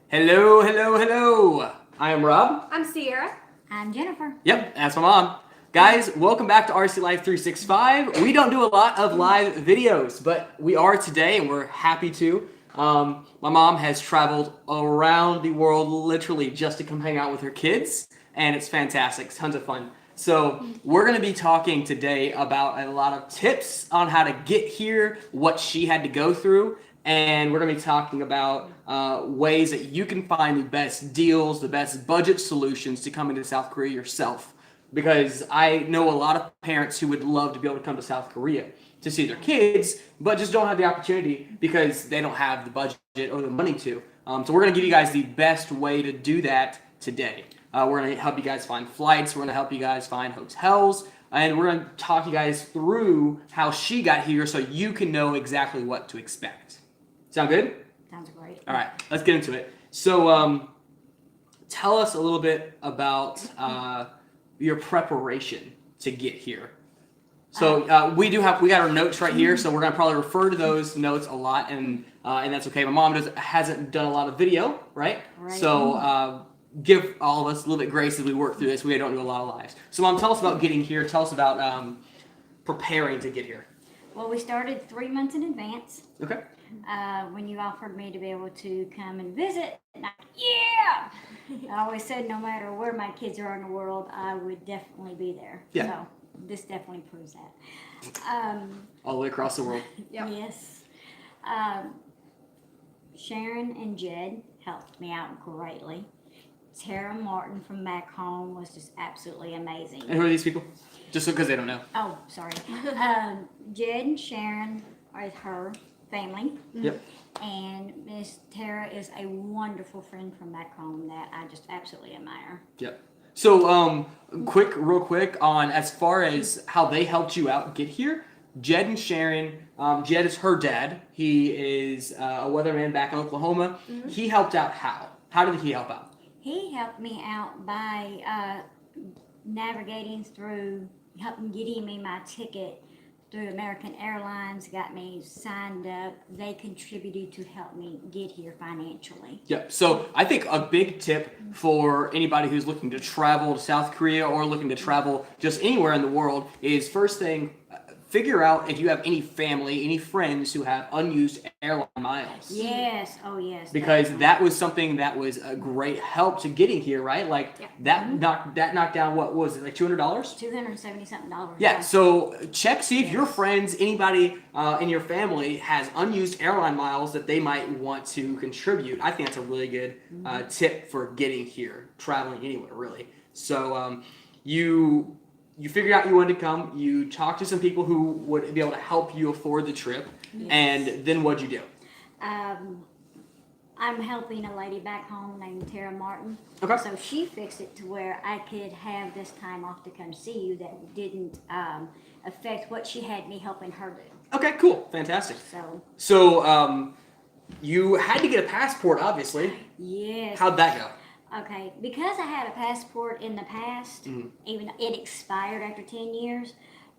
Hello, hello, hello. I am Rob. I'm Sierra. I'm Jennifer. Yep, that's my mom. Guys, welcome back to RC Life 365. We don't do a lot of live videos, but we are today, and we're happy to. My mom has traveled around the world literally just to come hang out with her kids, and it's fantastic. It's tons of fun. So we're going to be talking today about a lot of tips on how to get here, what she had to go through, and we're going to be talking about ways that you can find the best deals, the best budget solutions to coming to South Korea yourself. Because I know a lot of parents who would love to be able to come to South Korea to see their kids, but just don't have the opportunity because they don't have the budget or the money to. So we're going to give you guys the best way to do that today. We're going to help you guys find flights. We're going to help you guys find hotels. And we're going to talk you guys through how she got here so you can know exactly what to expect. Sound good? Sounds great. All right, let's get into it. So tell us a little bit about your preparation to get here. So we got our notes right here, so we're going to probably refer to those notes a lot, and that's okay. My mom hasn't done a lot of video, right? Right. So give all of us a little bit of grace as we work through this. We don't do a lot of lives. So Mom, tell us about getting here. Tell us about preparing to get here. Well, we started 3 months in advance. Okay. When you offered me to be able to come and visit, and I always said no matter where my kids are in the world, I would definitely be there. Yeah. So this definitely proves that. All the way across the world. Yep. Yes. Sharon and Jed helped me out greatly. Tara Martin from back home was just absolutely amazing. And who are these people? Just because they don't know. Oh, sorry. Jed and Sharon are her family. Yep. And Miss Tara is a wonderful friend from back home that I just absolutely admire. Yep. So, real quick on as far as how they helped you out get here. Jed and Sharon. Jed is her dad. He is a weatherman back in Oklahoma. Mm-hmm. He helped out how? How did he help out? He helped me out by navigating through, getting me my ticket through American Airlines, got me signed up. They contributed to help me get here financially. Yep. So I think a big tip for anybody who's looking to travel to South Korea or looking to travel just anywhere in the world is first thing, figure out if you have any family, any friends who have unused airline miles. Yes. Oh, yes. Because definitely. that was something that was a great help to getting here, right? Like Yeah. that knocked down, what was it, like $200? $270-something. Yeah, so check, see if your friends, anybody in your family has unused airline miles that they might want to contribute. I think that's a really good tip for getting here, traveling anywhere, really. So you figured out you wanted to come, you talked to some people who would be able to help you afford the trip, Yes. and then what'd you do? I'm helping a lady back home named Tara Martin. Okay. So she fixed it to where I could have this time off to come see you that didn't affect what she had me helping her do. Okay, cool, fantastic. So, You had to get a passport, obviously. yes. How'd that go? Okay, because I had a passport in the past, Mm-hmm. even it expired after 10 years,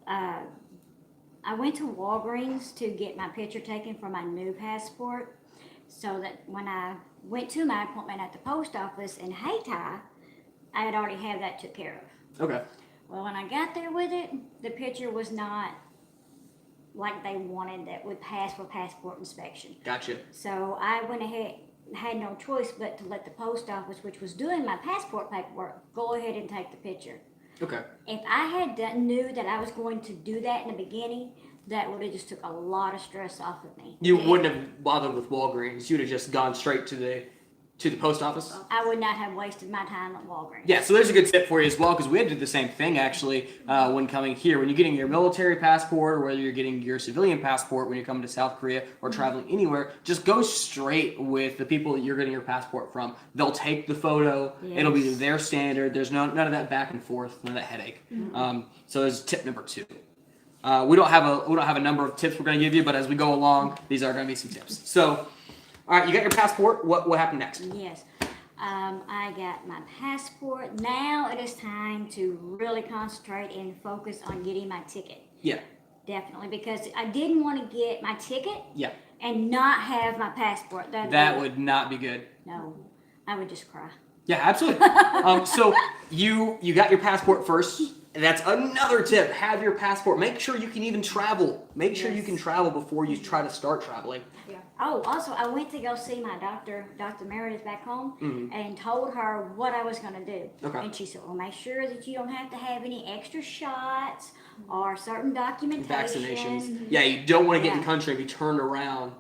I went to Walgreens to get my picture taken for my new passport so that when I went to my appointment at the post office in Hayti, I had already had that took care of. Okay. Well, when I got there with it, the picture was not like they wanted that would pass for passport inspection. Gotcha. So I went ahead, had no choice but to let the post office, which was doing my passport paperwork, go ahead and take the picture. Okay. If I had knew that I was going to do that in the beginning, that would have just took a lot of stress off of me. You wouldn't have bothered with Walgreens. You'd have just gone straight to the post office. I would not have wasted my time at Walgreens. Yeah, so there's a good tip for you as well, because we had to do the same thing actually when coming here. When you're getting your military passport, or whether you're getting your civilian passport when you're coming to South Korea or traveling anywhere, just go straight with the people that you're getting your passport from. They'll take the photo. Yes. It'll be their standard. There's none of that back and forth, none of that headache. So there's tip number 2. We don't have a number of tips we're going to give you, but as we go along, these are going to be some tips. So, all right, you got your passport. What happened next? Yes. I got my passport. Now it is time to really concentrate and focus on getting my ticket. Yeah. Definitely, because I didn't want to get my ticket Yeah. and not have my passport. That would not be good. No. I would just cry. Yeah, absolutely. So you got your passport first. And that's another tip. Have your passport. Make sure you can even travel. Make sure you can travel before you try to start traveling. Yeah. Oh, also, I went to go see my doctor, Dr. Meredith, back home, Mhm. and told her what I was going to do. Okay. And she said, well, make sure that you don't have to have any extra shots or certain documentation. Vaccinations. Yeah, you don't want to get in Yeah. country and be turned around,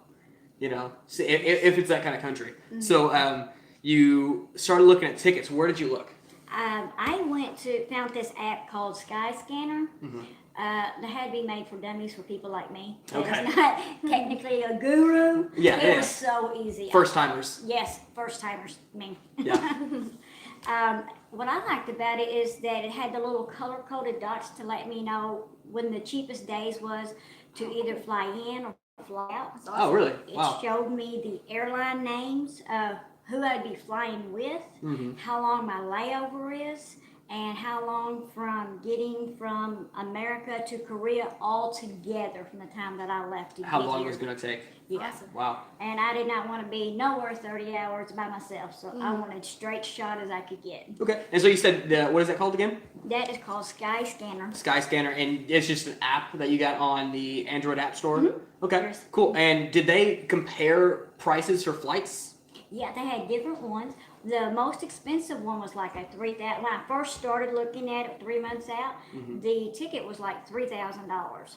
so if it's that kind of country. So you started looking at tickets. Where did you look? I found this app called Skyscanner. Mhm. That had to be made for dummies for people like me. Okay. It's not technically a guru. Yeah, it yeah. was so easy. First timers. Yes, first timers, me. Yeah. What I liked about it is that it had the little color coded dots to let me know when the cheapest days was to either fly in or fly out. Oh, really? It Wow. showed me the airline names of who I'd be flying with, hmm how long my layover is, and how long from getting from America to Korea all together from the time that I left to How get long here. it was going to take? Yeah. Wow. And I did not want to be nowhere 30 hours by myself, so I wanted straight shot as I could get. Okay. And so you said, what is that called again? That is called Skyscanner. Skyscanner, and it's just an app that you got on the Android App Store? Okay, Yes. cool. And did they compare prices for flights? Yeah, they had different ones. The most expensive one was like a 3,000. When I first started looking at it 3 months out, the ticket was like $3,000.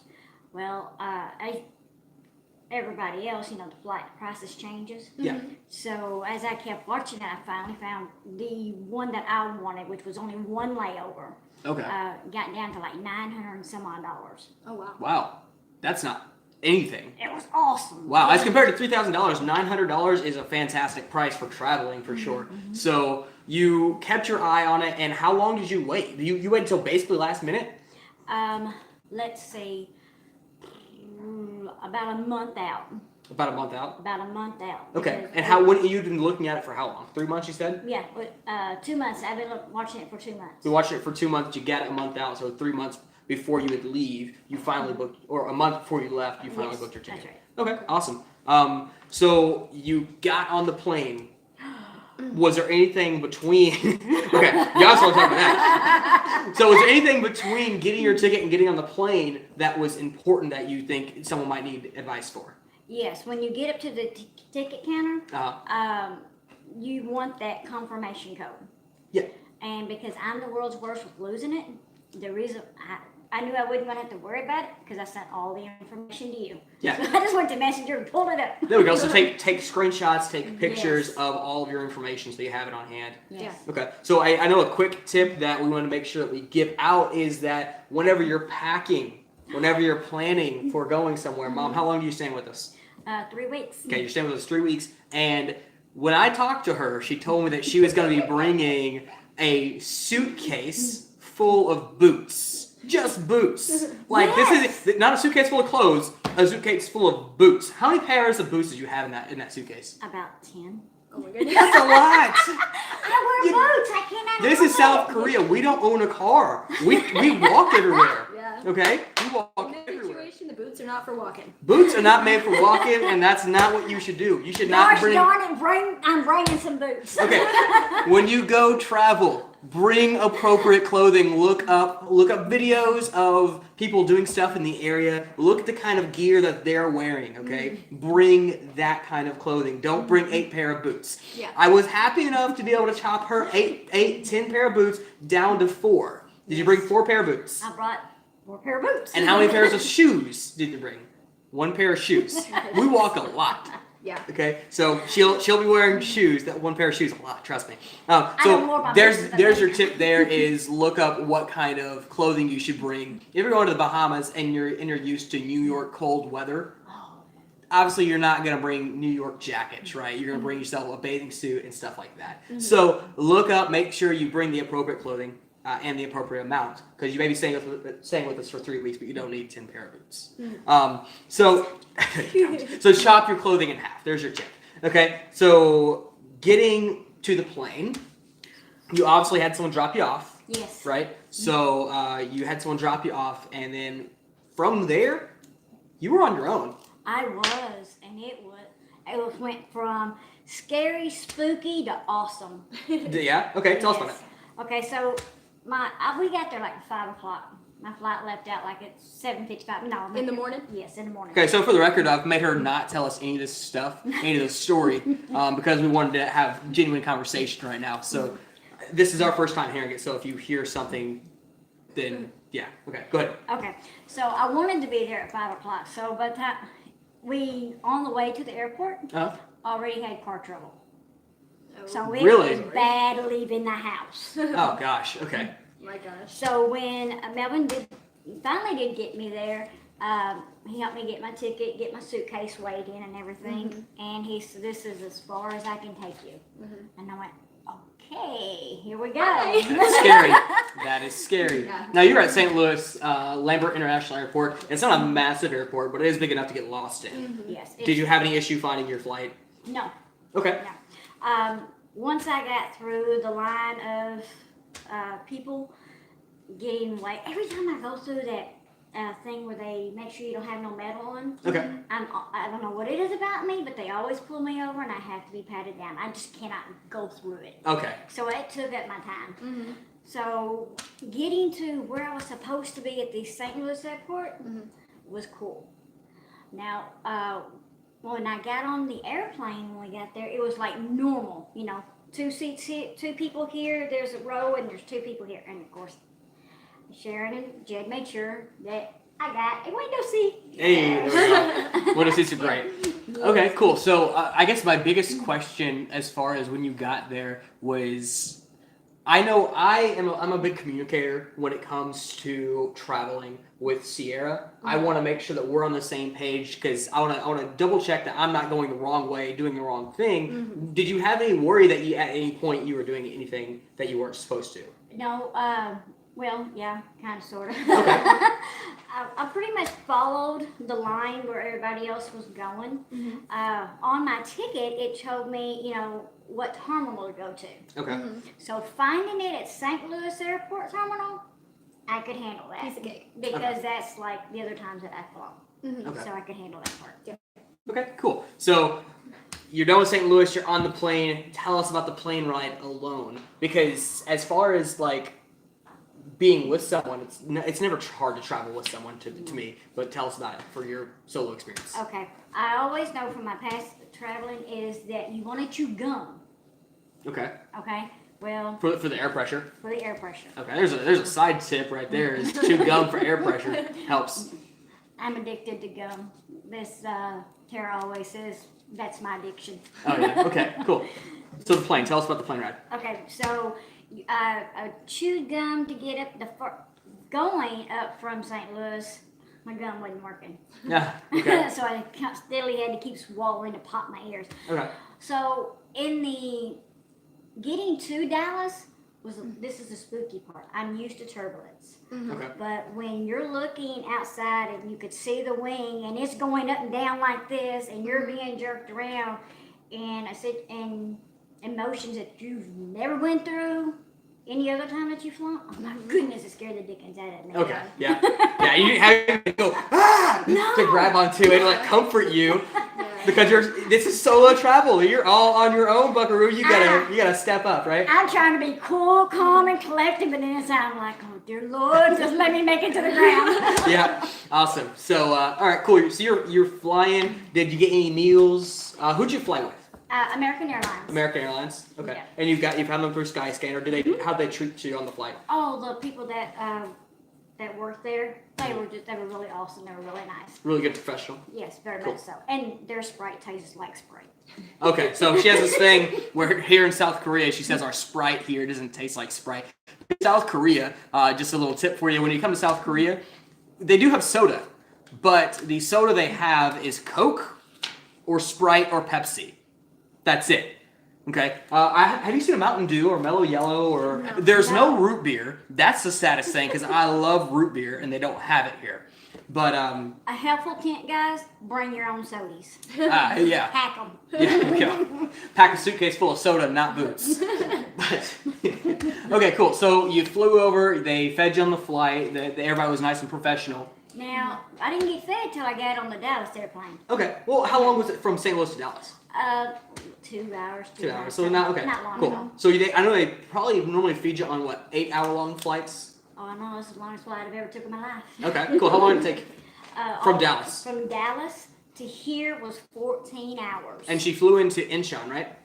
Well, everybody else, the flight prices changes. Yeah. So as I kept watching it, I finally found the one that I wanted, which was only one layover. Okay. Got down to like 900 and some odd dollars. Oh wow. Wow. That's not anything. It was awesome. Wow. As compared to $3,000, $900 is a fantastic price for traveling for sure. So you kept your eye on it, and how long did you wait? You waited until basically last minute? Let's see, about a month out. About a month out? About a month out. Okay. because And when you've been looking at it for how long? 3 months, you said? Yeah, but 2 months. I've been watching it for 2 months. You watched it for 2 months, you got it a month out, so 3 months before you would leave, you finally booked, or a month before you left, you finally Yes, booked your ticket. that's right. Okay, awesome. So you got on the plane. Was there anything between? Okay, you also want to talk about that. So was there anything between getting your ticket and getting on the plane that was important that you think someone might need advice for? Yes, when you get up to the ticket counter, Uh, you want that confirmation code. Yeah. And because I'm the world's worst with losing it, the reason I knew I wasn't going to have to worry about it because I sent all the information to you. Yeah. So I just went to Messenger and pulled it up. There we go. So take screenshots, take pictures Yes. of all of your information so you have it on hand. Yes. Okay, so I know a quick tip that we want to make sure that we give out is that whenever you're packing, whenever you're planning for going somewhere, Mom, how long are you staying with us? 3 weeks. Okay, you're staying with us 3 weeks, and when I talked to her, she told me that she was going to be bringing a suitcase full of boots. Just boots. Like this is not a suitcase full of clothes, a suitcase full of boots. How many pairs of boots did you have in that suitcase? About 10. Oh my goodness. That's a lot. I wear boots. I cannot. This is South Korea. We don't own a car. We walk everywhere. Yeah. Okay? We walk In this everywhere. situation, the boots are not for walking. Boots are not made for walking, and that's not what you should do. You should not Gosh bring. darn it, I'm bringing some boots. Okay. When you go travel, bring appropriate clothing. Look up videos of people doing stuff in the area. Look at the kind of gear that they're wearing, okay? Bring that kind of clothing. Don't bring 8 pair of boots. Yeah. I was happy enough to be able to chop her 10 pair of boots down to 4. Did you bring 4 pair of boots? I brought 4 pair of boots. And how many pairs of shoes did you bring? 1 pair of shoes. We walk a lot. Yeah. Okay, so she'll be wearing shoes. That 1 pair of shoes a lot. Trust me. know more So about there's boots than there's that. your tip. There is look up what kind of clothing you should bring. If you're going to the Bahamas and you're used to New York cold weather, obviously you're not gonna bring New York jackets, right? You're gonna bring yourself a bathing suit and stuff like that. So look up, make sure you bring the appropriate clothing. And the appropriate amount, because you may be staying with us for 3 weeks, but you don't need 10 pair of boots. So chop your clothing in half. There's your tip. Okay, so getting to the plane, you obviously had someone drop you off, Yes. right? So you had someone drop you off, and then from there, you were on your own. I was, and it went from scary, spooky to awesome. Yeah. Okay. Tell us about it. Yes. Okay, so we got there like at 5 o'clock. My flight left out like at 7:55. No, In the morning? Yes, in the morning. Okay, so for the record, I've made her not tell us any of this stuff, any of this story, because we wanted to have genuine conversation right now. So this is our first time hearing it. So if you hear something, then yeah, okay, go ahead. Okay, so I wanted to be there at 5 o'clock. So by the time we on the way to the airport, Uh, already had car trouble. Oh, So it Really? was bad leaving the house. oh gosh, okay. my gosh. So when Melvin finally did get me there, he helped me get my ticket, get my suitcase weighed in and everything, and he said, "This is as far as I can take you." And I went, "Okay, here we go." Bye. That's scary. That is scary. Yeah. Now you're at St. Louis Lambert International Airport. It's not a massive airport, but it is big enough to get lost in. Yes. Did you have any issue finding your flight? No. Okay. Once I got through the line of people getting late, every time I go through that thing where they make sure you don't have no metal on, Okay. I don't know what it is about me, but they always pull me over and I have to be patted down. I just cannot go through it. Okay. So it took up my time. Mm-hmm. So getting to where I was supposed to be at the St. Louis airport was cool. Now, when I got on the airplane when we got there, it was like normal, you know, 2 seats here, 2 people here, there's a row, and there's 2 people here. And of course, Sharon and Jed made sure that I got a window seat. Hey, there we go. Window seats are great. Okay, cool. So I guess my biggest question as far as when you got there was, I know I'm a big communicator when it comes to traveling with Sierra. I want to make sure that we're on the same page because I want to double check that I'm not going the wrong way, doing the wrong thing. Did you have any worry that you at any point you were doing anything that you weren't supposed to? No, well, yeah, kind of, sort of. Okay. I pretty much followed the line where everybody else was going. On my ticket, it showed me, you know, what terminal to go to. Okay. So finding it at St. Louis Airport Terminal, I could handle that. Piece of cake. Because that's like the other times that I've flown. Okay. So I could handle that part. Okay, cool. So you're done with St. Louis, you're on the plane. Tell us about the plane ride alone. Because as far as like being with someone, it's never hard to travel with someone to me. But tell us about it for your solo experience. Okay. I always know from my past traveling is that you want to chew gum. Okay. Okay? Well, For the air pressure. for the air pressure. Okay. There's a side tip right there. Is chew gum for air pressure helps. I'm addicted to gum. This Tara always says that's my addiction. Oh yeah. Okay. Cool. So the plane. Tell us about the plane ride. Okay, so I chewed gum to get up going up from St. Louis. My gum wasn't working. Yeah. Okay. So I steadily had to keep swallowing to pop my ears. Okay. So in the getting to Dallas this is the spooky part. I'm used to turbulence. Okay. But when you're looking outside and you could see the wing and it's going up and down like this and you're being jerked around and I said and emotions that you've never went through any other time that you've flown, oh my goodness, it scared the dickens out of me. Okay. Yeah. Yeah. You have to go to grab onto and like comfort you. Because this is solo travel. You're all on your own, Buckaroo. You gotta step up, right? I'm trying to be cool, calm, and collected, but then inside I'm like, oh dear Lord, just let me make it to the ground. Yeah, awesome. So, all right, cool. So you're flying. Did you get any meals? Who'd you fly with? American Airlines. American Airlines. Okay. Yeah. And you found them through Skyscanner. How'd they treat you on the flight? Oh, the people that worked there, they were really awesome. They were really nice. Really good professional. Yes, very Cool. much so. And their Sprite tastes like Sprite. Okay, so she has this thing where here in South Korea, she says our Sprite here doesn't taste like Sprite. South Korea, just a little tip for you. When you come to South Korea, they do have soda, but the soda they have is Coke or Sprite or Pepsi. That's it. Okay. Have you seen a Mountain Dew or Mellow Yellow or? No. There's no root beer. That's the saddest thing because I love root beer and they don't have it here. But A helpful hint, guys, bring your own sodies. yeah. Hack them. Yeah. Pack a suitcase full of soda, not boots. But, okay, cool. So you flew over. They fed you on the flight. Everybody was nice and professional. Now, I didn't get fed till I got on the Dallas airplane. Okay. Well, how long was it from St. Louis to Dallas? 2 hours. 2 hours. So not okay. Not long Cool. at all. So I know they probably normally feed you on what 8-hour-long flights. Oh, I know, it's the longest flight I've ever took in my life. Okay, cool. How long did it take? From Dallas. From Dallas to here was 14 hours. And she flew into Incheon, right?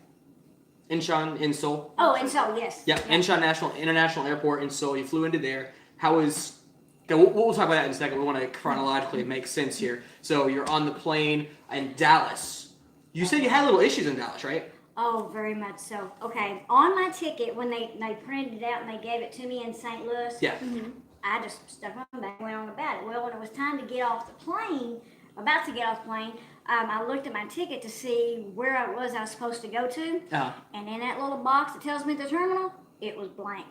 Incheon in Seoul. Oh, and so, yes. Yep, Incheon International Airport in Seoul. You flew into there. How was? Okay, we'll talk about that in a second. We want to chronologically make sense here. So you're on the plane in Dallas. You said you had little issues in Dallas, right? Oh, very much so. Okay, on my ticket, when they printed it out and they gave it to me in St. Louis, Yeah. I just stuck my back and went on about it. Well, when it was time to get off the plane, about to get off the plane, I looked at my ticket to see where I was supposed to go to, and in that little box that tells me the terminal, it was blank.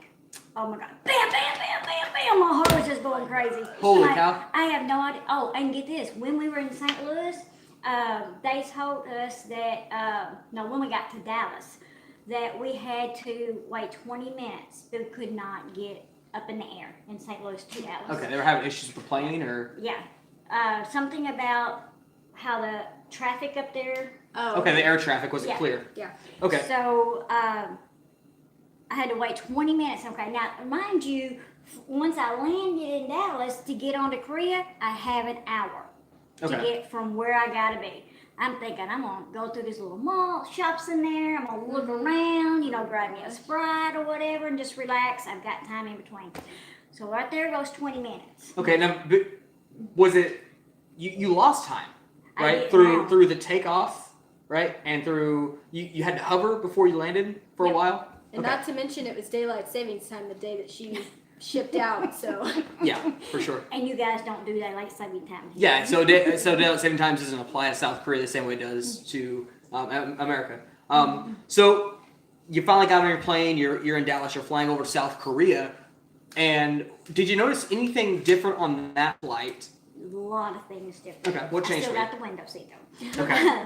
Oh my God! Bam, bam, bam, bam, bam! My heart was just going crazy. Holy cow! I have no idea. Oh, and get this: when we were in St. Louis, they told us that when we got to Dallas, that we had to wait 20 minutes. We could not get up in the air in St. Louis to Dallas. Okay, they were having issues with the plane, or Yeah, something about how the traffic up there. Oh. okay, the air traffic wasn't Yeah. clear. Yeah. Okay. So I had to wait 20 minutes. Okay, now mind you, once I landed in Dallas to get on to Korea, I have an hour to Okay. get from where I gotta be. I'm thinking I'm gonna go through this little mall, shops in there. I'm gonna look around, grab me a Sprite or whatever, and just relax. I've got time in between. So right there goes 20 minutes. Okay. Now, was it you lost time, I right? did, Through wow. through the takeoff, right, and through you had to hover before you landed for a Yep. while. And Okay. not to mention it was daylight savings time the day that she shipped out, so. Yeah, for sure. And you guys don't do that like saving time. Yeah, so daylight saving times doesn't apply to South Korea the same way it does to America. So you finally got on your plane. You're in Dallas. You're flying over to South Korea, and did you notice anything different on that flight? A lot of things different. Okay, what changed I still for you? got the window seat though. Okay.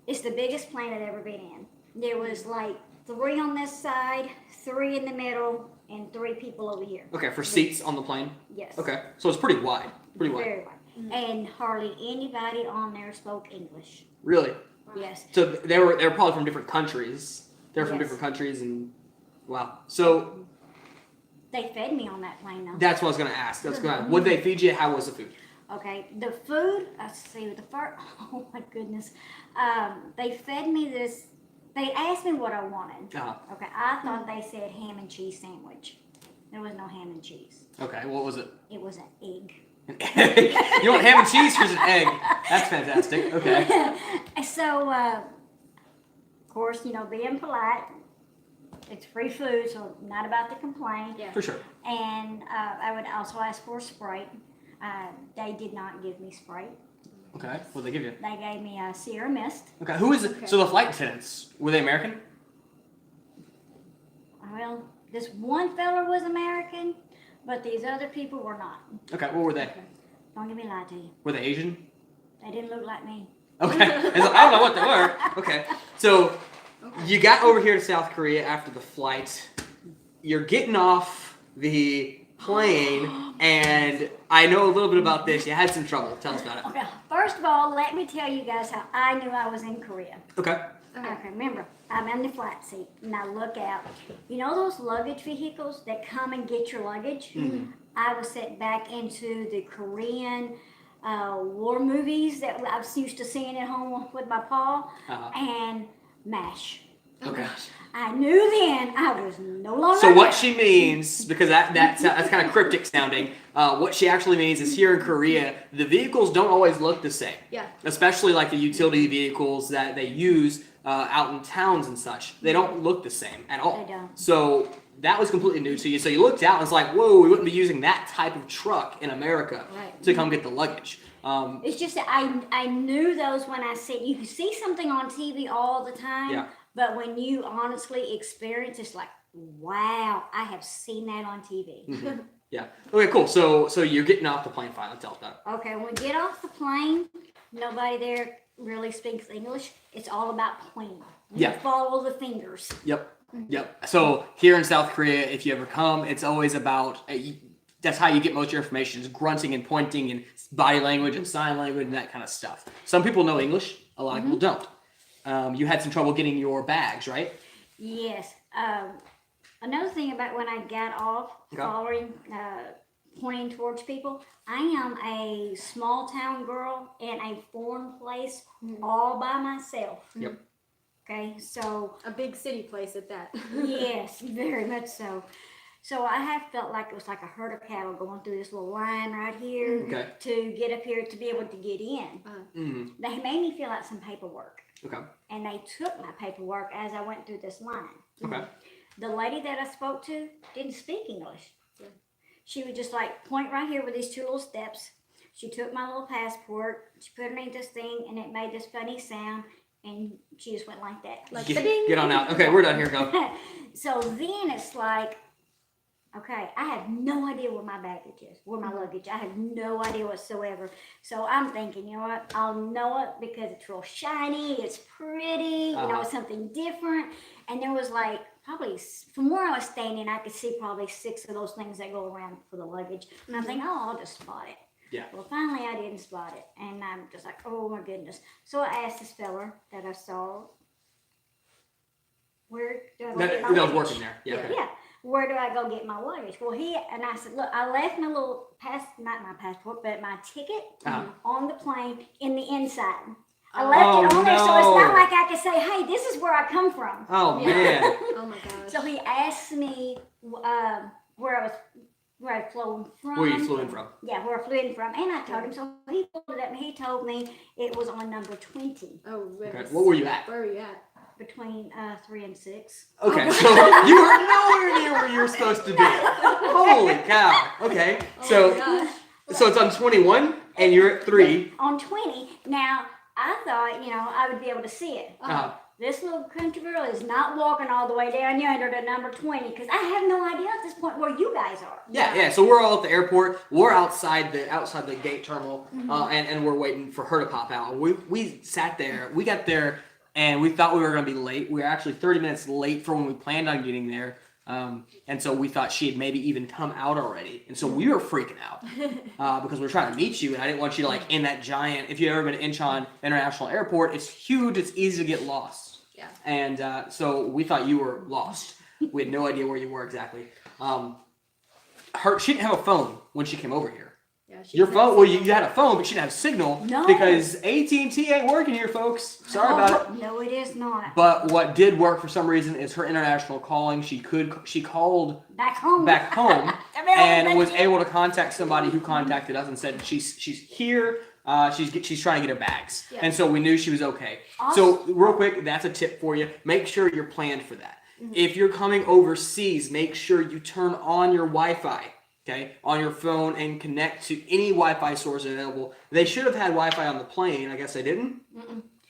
It's the biggest plane I've ever been in. There was like 3 on this side, 3 in the middle, and 3 people over here. Okay, for seats on the plane. Yes. Okay, so it's pretty wide. Pretty wide. Very wide. And hardly anybody on there spoke English. Really. Yes. So they were probably from different countries. They're from Yes. different countries, and wow. So They fed me on that plane though. that's what I was gonna ask. What did they feed you? How was the food? Okay, the food, let's see, the first, oh my goodness. They fed me this, they asked me what I wanted. Uh-huh. Okay, I thought they said ham and cheese sandwich. There was no ham and cheese. Okay, what was it? It was an egg. An egg. You want ham and cheese? Here's an egg. That's fantastic. Okay. So, of course, being polite, it's free food, so not about to complain. Yeah. For sure. And I would also ask for a Sprite. They did not give me Sprite. Okay. What did they give you? They gave me a Sierra Mist. Okay. Who is it? Okay. So the flight attendants, were they American? Well, this one fella was American, but these other people were not. Okay. What were they? Don't get me lie to you. Were they Asian? They didn't look like me. Okay. I don't know what they were. Okay. So you got over here to South Korea after the flight. You're getting off the plane, and I know a little bit about this. You had some trouble. Tell us about it. Okay, first of all, let me tell you guys how I knew I was in Korea. Okay. Okay, remember, I'm in the flight seat, and I look out. You know those luggage vehicles that come and get your luggage? Mhm. I was set back into the Korean war movies that I was used to seeing at home with my pa, Uh-huh. and MASH. Okay. I knew then I was no longer So what there. she means, because that's kind of cryptic sounding, what she actually means is here in Korea, the vehicles don't always look the same. Yeah. Especially like the utility vehicles that they use out in towns and such. They don't look the same at all. They don't. So that was completely new to you. So you looked out and it's like, whoa, we wouldn't be using that type of truck in America Right. to come get the luggage. It's just that I knew those when I see you can see something on TV all the time, Yeah. but when you honestly experience, it's like, wow, I have seen that on TV. Mhm. Yeah. Okay, cool. So you're getting off the plane finally. Tell us about it. Okay, when we get off the plane, nobody there really speaks English. It's all about pointing. You Yeah. follow the fingers. Yep. Yep. So here in South Korea, if you ever come, it's always about that's how you get most of your information is grunting and pointing and body language and sign language and that kind of stuff. Some people know English, a lot of people don't. you had some trouble getting your bags, right? Yes. Another thing about when I got off, Okay. following, pointing towards people, I am a small town girl in a foreign place all by myself. Yep. Okay, so A big city place at that. yes, very much so. So I have felt like it was like a herd of cattle going through this little line right here Okay. to get up here to be able to get in. Mm-hmm. They made me fill out some paperwork, Okay. and they took my paperwork as I went through this line. Okay. The lady that I spoke to didn't speak English. Yeah. She would just like point right here with these two little steps. She took my little passport, she put it in this thing, and it made this funny sound, and she just went like that. Like Get on out. Okay, we're done here. Go. So then it's like, okay, I have no idea where my baggage is, where my luggage. I have no idea whatsoever. So I'm thinking, you know what? I'll know it because it's real shiny, it's pretty, you know, it's something different. And there was like probably from where I was standing, I could see probably 6 of those things that go around for the luggage. And I think, oh, I'll just spot it. Yeah. Well, finally, I didn't spot it, and I'm just like, oh my goodness. So I asked this fella that I saw, where do I go get my That was luggage? working there. Yeah. Okay. Yeah. Where do I go get my luggage? Well, I said, look, I left my little not my passport, but my ticket on the plane in the inside. I left it on there, so it's not like I could say, hey, this is where I come from. Oh man. Oh my gosh. So he asked me where I'd flown from. Where you flew in from? Yeah, where I flew in from. And I told him, so he pulled it up and he told me it was on number 20 Oh, Okay. goodness. What were you at? Where were you at? between 3 and 6. Okay, so you were nowhere near where you were supposed to be. Holy cow. Okay, Oh my gosh. so it's on 21 and you're at 3. On 20. Now, I thought, I would be able to see it. Uh-huh. This little country girl is not walking all the way down yonder to number 20 because I have no idea at this point where you guys are. Yeah. So we're all at the airport. We're outside the gate terminal, and we're waiting for her to pop out. We sat there. We got there, and we thought we were going to be late. We were actually 30 minutes late for when we planned on getting there. And so we thought she had maybe even come out already. And so we were freaking out because we were trying to meet you, and I didn't want you to in that giant. If you've ever been to Incheon International Airport, it's huge. It's easy to get lost. Yeah. And so we thought you were lost. We had no idea where you were exactly. She didn't have a phone when she came over here. Yeah, she Your was phone, at well, school. you had a phone, but she didn't have signal No. because AT&T ain't working here, folks. Sorry about it. No, it is not. But what did work for some reason is her international calling. She called Back home. and was able to contact somebody who contacted us and said she's here. She's trying to get her bags, Yeah. and so we knew she was okay. So real quick, that's a tip for you. Make sure you're planned for that. If you're coming overseas, make sure you turn on your Wi-Fi. Okay, on your phone and connect to any Wi-Fi source available. They should have had Wi-Fi on the plane. I guess they didn't.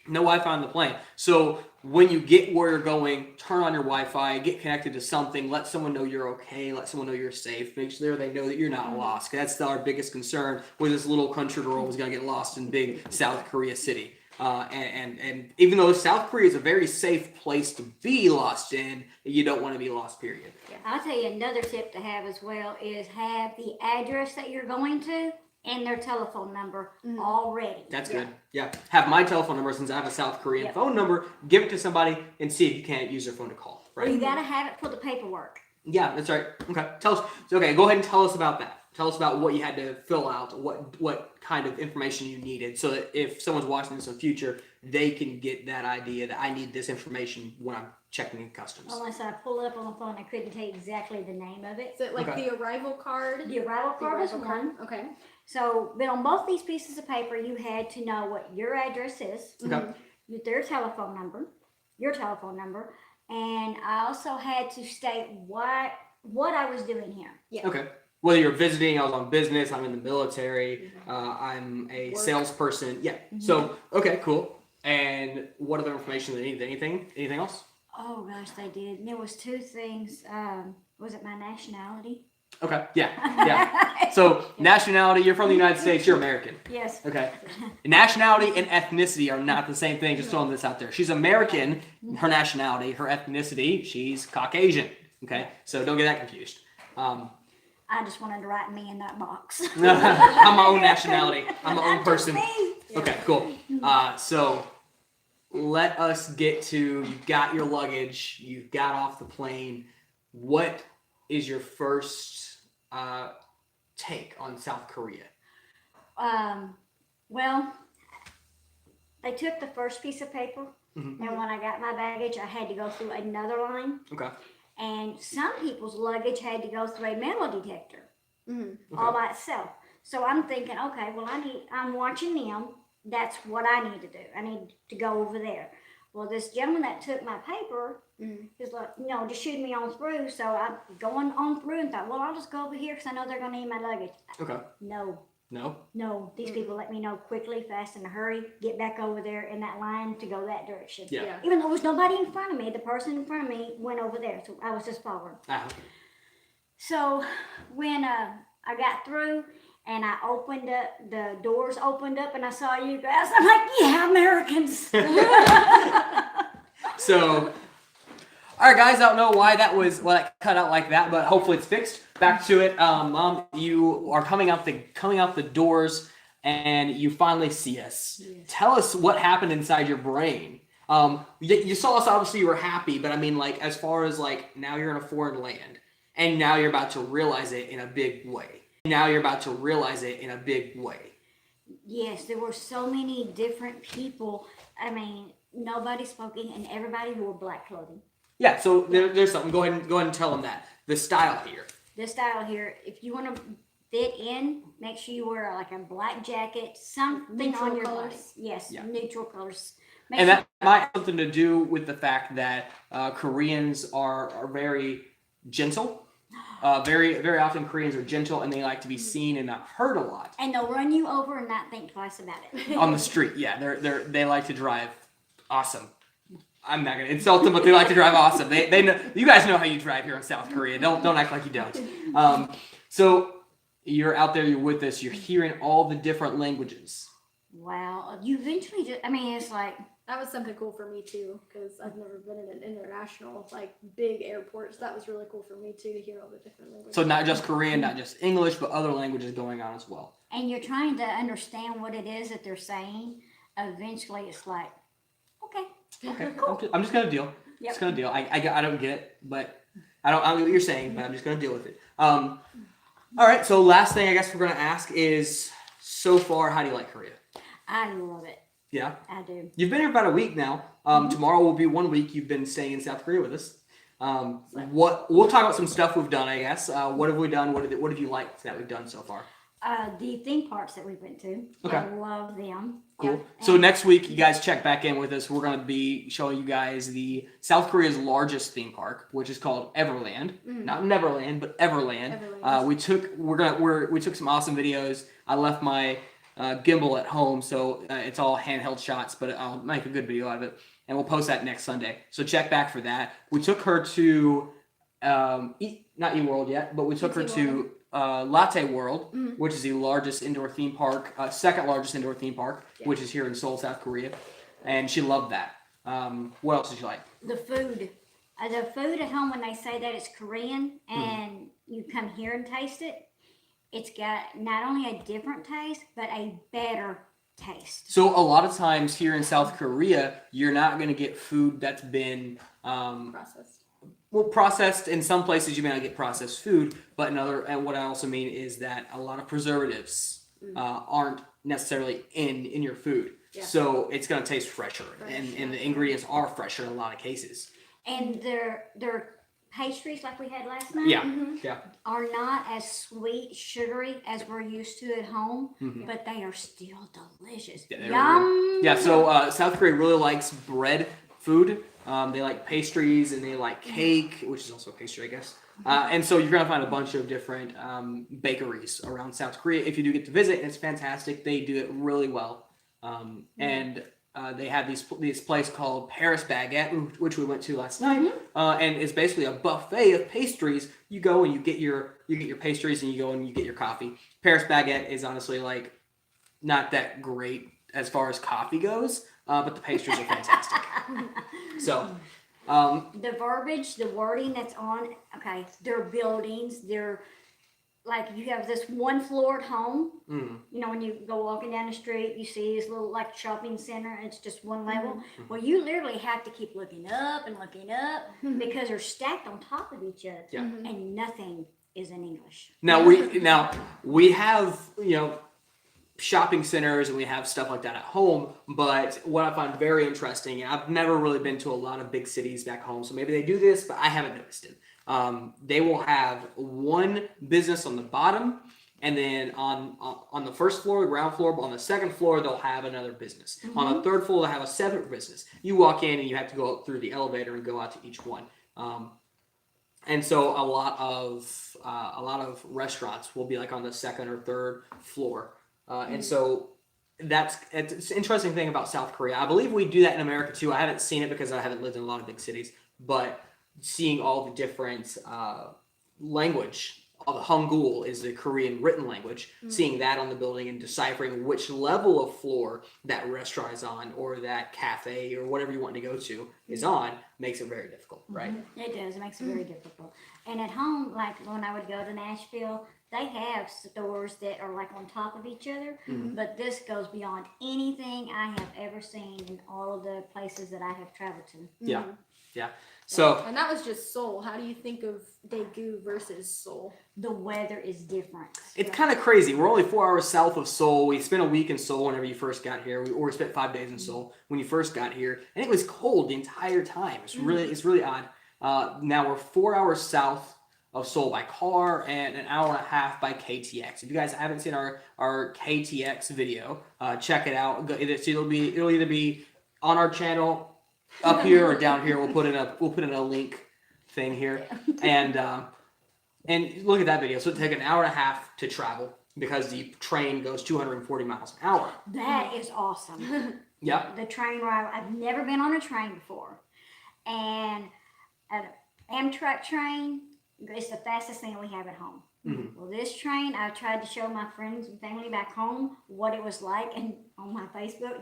No Wi-Fi on the plane. So when you get where you're going, turn on your Wi-Fi, get connected to something, let someone know you're okay, let someone know you're safe, make sure they know that you're not lost. 'Cause that's our biggest concern, where this little country girl was gonna get lost in big South Korea city. And even though South Korea is a very safe place to be lost in, you don't want to be lost, period. I'll tell you another tip to have as well is have the address that you're going to and their telephone number already. That's good. Yeah. Have my telephone number since I have a South Korean Yep. phone number. Give it to somebody and see if you can't use their phone to call. Well, you Right? gotta have it for the paperwork. Yeah, that's right. Okay. Tell us. Okay, go ahead and tell us about that. Tell us about what you had to fill out, what kind of information you needed, so that if someone's watching this in the future, they can get that idea that I need this information when I'm checking in customs. Unless I pull it up on the phone, I couldn't tell you exactly the name of it. Is it like Okay. the arrival card? The arrival The card was arrival one. card? Okay. So, but on both these pieces of paper, you had to know what your address is, Okay. their telephone number, your telephone number, and I also had to state what I was doing here. Okay. Whether you're visiting, I was on business, I'm in the military, I'm a Work. salesperson. Yeah. So, okay, cool. And what other information they needed? Anything else? Oh gosh, they did. And there was 2 things. Was it my nationality? Okay. Yeah. So, nationality, you're from the United States, you're American. Yes. Okay. Nationality and ethnicity are not the same thing. Just throwing this out there. She's American, her nationality, her ethnicity, she's Caucasian. Okay. So don't get that confused. I just wanted to write me in that box. I'm my own nationality. I'm my own Not just person. me. Okay, cool. So let us get to, you've got your luggage, you've got off the plane. What is your first take on South Korea? Well, they took the first piece of paper, Mhm. and when I got my baggage, I had to go through another line. Okay. And some people's luggage had to go through a metal detector Mm-hmm. all by itself. So I'm thinking, okay, well, I'm watching them. That's what I need to do. I need to go over there. Well, this gentleman that took my paper is like, just shoot me on through. So I'm going on through and thought, well, I'll just go over here because I know they're going to need my luggage. Okay. No. No? These people let me know quickly, fast, in a hurry. Get back over there in that line to go that direction. Yeah. Even though there was nobody in front of me, the person in front of me went over there. So I was just following. Ah. So when I got through and I opened up, the doors opened up and I saw you guys, I'm like, yeah, Americans. So, all right, guys, I don't know why that cut out like that, but hopefully it's fixed. Back to it. Mom, you are coming out the doors and you finally see us. Yes. Tell us what happened inside your brain. You saw us, obviously you were happy, but I mean, like, as far as like, now you're in a foreign land and now you're about to realize it in a big way. Yes, there were so many different people. I mean, nobody spoke and everybody wore black clothing. Yeah, so there's something. Go ahead and tell them that. The style here. The style here, if you want to fit in, make sure you wear like a black jacket, something Neutral on your colors. body. Yes, Yeah. neutral colors. Make And sure- that might have something to do with the fact that Koreans are very gentle. Very, very often Koreans are gentle and they like to be seen and not heard a lot. and they'll run you over and not think twice about it. On the street, yeah, they like to drive awesome. I'm not gonna insult them, but they like to drive awesome. They know, you guys know how you drive here in South Korea. Don't act like you don't. So you're out there, you're with us, you're hearing all the different languages. Wow, you eventually just, I mean, it's like, That was something cool for me too, because I've never been in an international, like, big airport. So that was really cool for me too, to hear all the different languages. So not just Korean, not just English, but other languages going on as well. and you're trying to understand what it is that they're saying. Eventually, it's like, okay. Okay, I'm just gonna deal. Yep. Just gonna deal. I don't get it, but I don't know what you're saying, but I'm just gonna deal with it. All right. So last thing I guess we're gonna ask is, so far, how do you like Korea? I love it. Yeah. I do. You've been here about a week now. Tomorrow will be 1 week you've been staying in South Korea with us. What we'll talk about some stuff we've done, I guess. What have we done? What have you liked that we've done so far? The theme parks that we went to, Okay. I love them. Cool. Yep. So And- next week, you guys check back in with us. We're going to be showing you guys the South Korea's largest theme park, which is called Everland. Not Neverland, but Everland. Everland. We took some awesome videos. I left my gimbal at home, so it's all handheld shots, but I'll make a good video out of it, and we'll post that next Sunday. So check back for that. We took her to not eWorld yet, but we took her to Latte World, which is the largest indoor theme park, second largest indoor theme park, which is here in Seoul, South Korea, and she loved that. What else did you like? The food. The food at home, when they say that it's Korean and you come here and taste it, it's got not only a different taste, but a better taste. So a lot of times here in South Korea, you're not going to get food that's been Processed. processed. In some places, you may not get processed food, but and what I also mean is that a lot of preservatives aren't necessarily in your food. Yeah. So it's going to taste fresher, and the ingredients are fresher in a lot of cases. And their pastries, like we had last night, Yeah. are not as sweet, sugary as we're used to at home, but they are still delicious. Yeah, they're Yum! Yeah, so South Korea really likes bread food. They like pastries and they like cake, which is also a pastry, I guess. And so you're gonna find a bunch of different bakeries around South Korea if you do get to visit. And it's fantastic. They do it really well. And they have this place called Paris Baguette, which we went to last night, and it's basically a buffet of pastries. You go and you get your pastries, and you go and you get your coffee. Paris Baguette is honestly like not that great as far as coffee goes, but the pastries are fantastic. So, The verbiage, the wording that's on, okay, their buildings, their like you have this one floor at home. Mm. You know, when you go walking down the street, you see this little like shopping center, and it's just one level. Mm-hmm. Well, you literally have to keep looking up and looking up because they're stacked on top of each other, Yeah. and nothing is in English. Now we have, you know, shopping centers and we have stuff like that at home, but what I find very interesting, and I've never really been to a lot of big cities back home, so maybe they do this, but I haven't noticed it. They will have one business on the bottom, and then on the first floor, the ground floor, but on the second floor they'll have another business. On the third floor they'll have a separate business. You walk in and you have to go up through the elevator and go out to each one. And so a lot of restaurants will be like on the second or third floor. And so it's an interesting thing about South Korea. I believe we do that in America too. I haven't seen it because I haven't lived in a lot of big cities, but seeing all the different language. The Hangul is the Korean written language. Seeing that on the building and deciphering which level of floor that restaurant is on, or that cafe, or whatever you want to go to is on, makes it very difficult, right? It does. It makes it very difficult. And at home, like when I would go to Nashville, they have stores that are like on top of each other. But this goes beyond anything I have ever seen in all of the places that I have traveled to. Yeah. So And that was just Seoul. How do you think of Daegu versus Seoul? The weather is different. it's kind of crazy. We're only 4 hours south of Seoul. We spent a week in Seoul whenever you first got here. We spent 5 days in Seoul when you first got here, and it was cold the entire time. It's really odd. Now we're 4 hours south of Seoul by car and an hour and a half by KTX. If you guys haven't seen our KTX video, check it out. It'll either be on our channel up here or down here. We'll put in a link thing here, and look at that video. So it took an hour and a half to travel because the train goes 240 miles an hour. That is awesome. Yep. The train ride, I've never been on a train before. And an Amtrak train is the fastest thing we have at home. Well, this train, I tried to show my friends and family back home what it was like, and on my Facebook,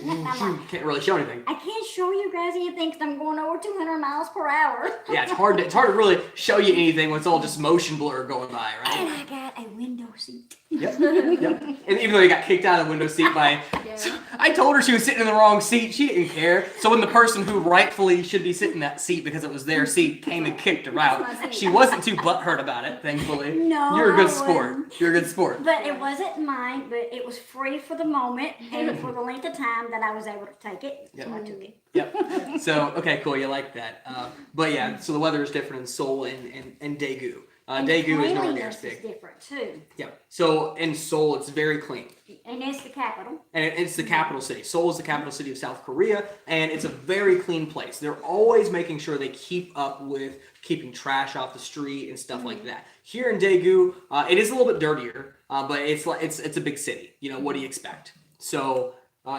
I'm like, Can't really show anything. I can't show you guys anything because I'm going over 200 miles per hour. Yeah, it's hard to really show you anything when it's all just motion blur going by, And right? I got a window seat. Yep. And even though you got kicked out of the window seat by, Yeah. I told her she was sitting in the wrong seat. She didn't care. So when the person who rightfully should be sitting in that seat because it was their seat came and kicked her out, she wasn't too butthurt about it. Thankfully, No, you're a good I sport. wasn't. You're a good sport. But it wasn't mine, but it was free for the moment and for the length of time that I was able to take it. So I took it. Yep. So okay, cool. You like that. But yeah, so the weather is different in Seoul and Daegu. And Daegu is nowhere near cleanliness as is big. different too. Yeah. So in Seoul, it's very clean. And it's the capital. And it's the capital city. Seoul is the capital city of South Korea, and it's a very clean place. They're always making sure they keep up with keeping trash off the street and stuff like that. Here in Daegu, it is a little bit dirtier, but it's a big city. You know, what do you expect? So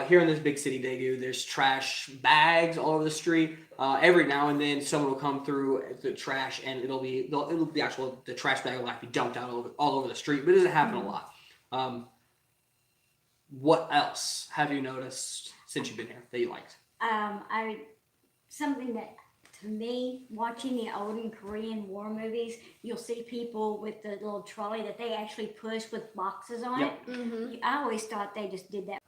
here in this big city, Daegu, there's trash bags all over the street. Every now and then, someone will come through the trash, and the trash bag will like be dumped out all over the street. But it doesn't happen a lot. What else have you noticed since you've been here that you liked? Something that to me, watching the olden Korean war movies, you'll see people with the little trolley that they actually push with boxes on Yep. it. I always thought they just did that.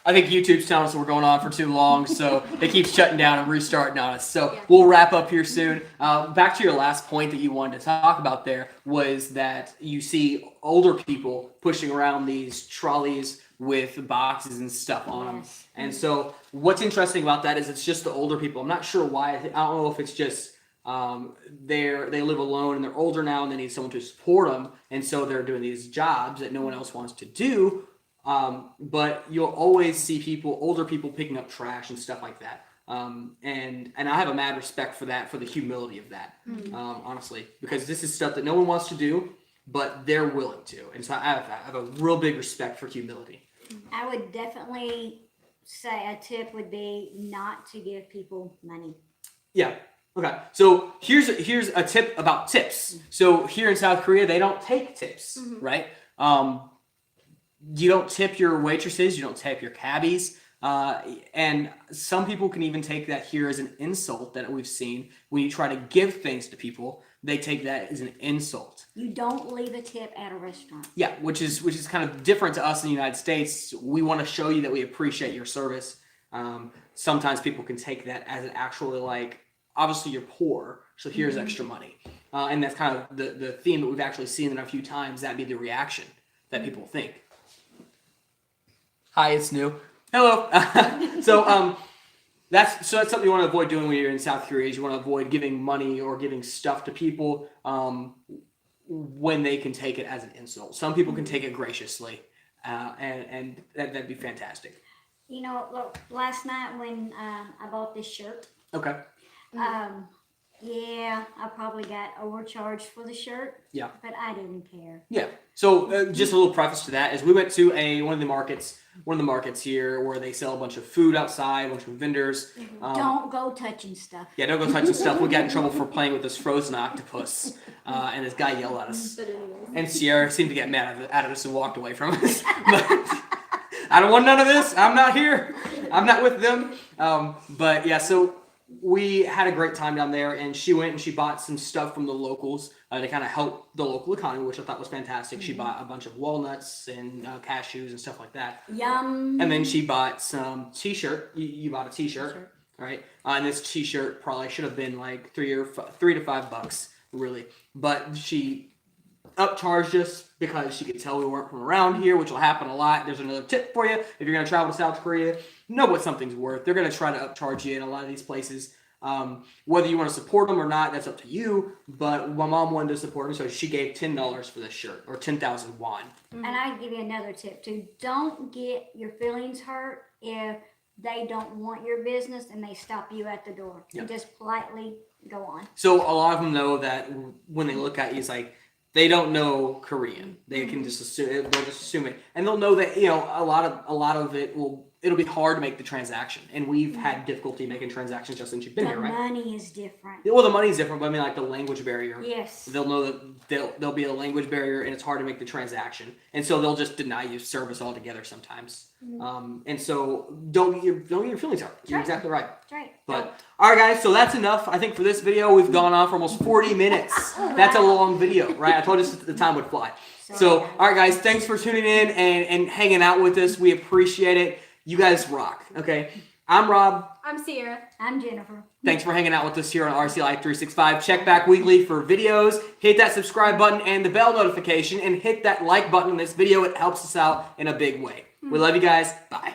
I think YouTube's telling us we're going on for too long, so it keeps shutting down and restarting on us. So Yeah. we'll wrap up here soon. Back to your last point that you wanted to talk about there was that you see older people pushing around these trolleys with boxes and stuff on them. Yes. And so what's interesting about that is it's just the older people. I'm not sure why. I don't know if it's just they live alone and they're older now and they need someone to support them, and so they're doing these jobs that no one else wants to do. But you'll always see older people picking up trash and stuff like that. And I have a mad respect for that, for the humility of that, honestly, because this is stuff that no one wants to do, but they're willing to. And so I have a real big respect for humility. I would definitely say a tip would be not to give people money. Yeah. Okay. So here's a tip about tips. So here in South Korea, they don't take tips, right? You don't tip your waitresses. You don't tip your cabbies. And some people can even take that here as an insult that we've seen. When you try to give things to people, they take that as an insult. You don't leave a tip at a restaurant. Yeah, which is kind of different to us in the United States. We want to show you that we appreciate your service. Sometimes people can take that as an actually like, obviously you're poor, so here's extra money. And that's kind of the theme that we've actually seen in a few times. That'd be the reaction that people think. Hi, it's new. Hello. So that's something you want to avoid doing when you're in South Korea. Is you want to avoid giving money or giving stuff to people when they can take it as an insult. Some people can take it graciously, and that'd be fantastic. You know, look, last night when I bought this shirt, Okay. yeah, I probably got overcharged for the shirt. Yeah. But I didn't care. Yeah. So just a little preface to that is we went to one of the markets here where they sell a bunch of food outside, a bunch of vendors. Don't go touching stuff. Yeah, don't go touching stuff. We got in trouble for playing with this frozen octopus, and this guy yelled at us. But anyways. And Sierra seemed to get mad at us and walked away from us. But I don't want none of this. I'm not here. I'm not with them. But yeah, so we had a great time down there, and she went and she bought some stuff from the locals to kind of help the local economy, which I thought was fantastic. She bought a bunch of walnuts and cashews and stuff like that. Yum. And then she bought some t-shirt. You bought a t-shirt, right? And this t-shirt probably should have been like $3 to $5, really. But she upcharged us because she could tell we weren't from around here, which will happen a lot. There's another tip for you. If you're going to travel to South Korea, know what something's worth. They're going to try to upcharge you in a lot of these places. Whether you want to support them or not, that's up to you. But my mom wanted to support them, so she gave $10 for this shirt, or 10,000 won. And I give you another tip too. Don't get your feelings hurt if they don't want your business and they stop you at the door. Yeah. You just politely go on. So a lot of them know that when they look at you, it's like they don't know Korean. They can just assume, they'll just assume it, and they'll know that a lot of it'll be hard to make the transaction, and we've had difficulty making transactions just since you've been The here, right? money is different. Well, the money's different, but I mean like the language barrier. Yes. They'll know that there'll be a language barrier, and it's hard to make the transaction, and so they'll just deny you service altogether sometimes. And so don't get your feelings hurt. You're exactly right. That's right. But all right, guys, so that's enough. I think for this video, we've gone on for almost 40 minutes. That's a long video, right? I told you the time would fly. So, all right, guys, thanks for tuning in and hanging out with us. We appreciate it. You guys rock. Okay, I'm Rob. I'm Sierra. I'm Jennifer. Thanks for hanging out with us here on RC Life 365. Check back weekly for videos. Hit that subscribe button and the bell notification, and hit that like button on this video. It helps us out in a big way. We love you guys. Bye.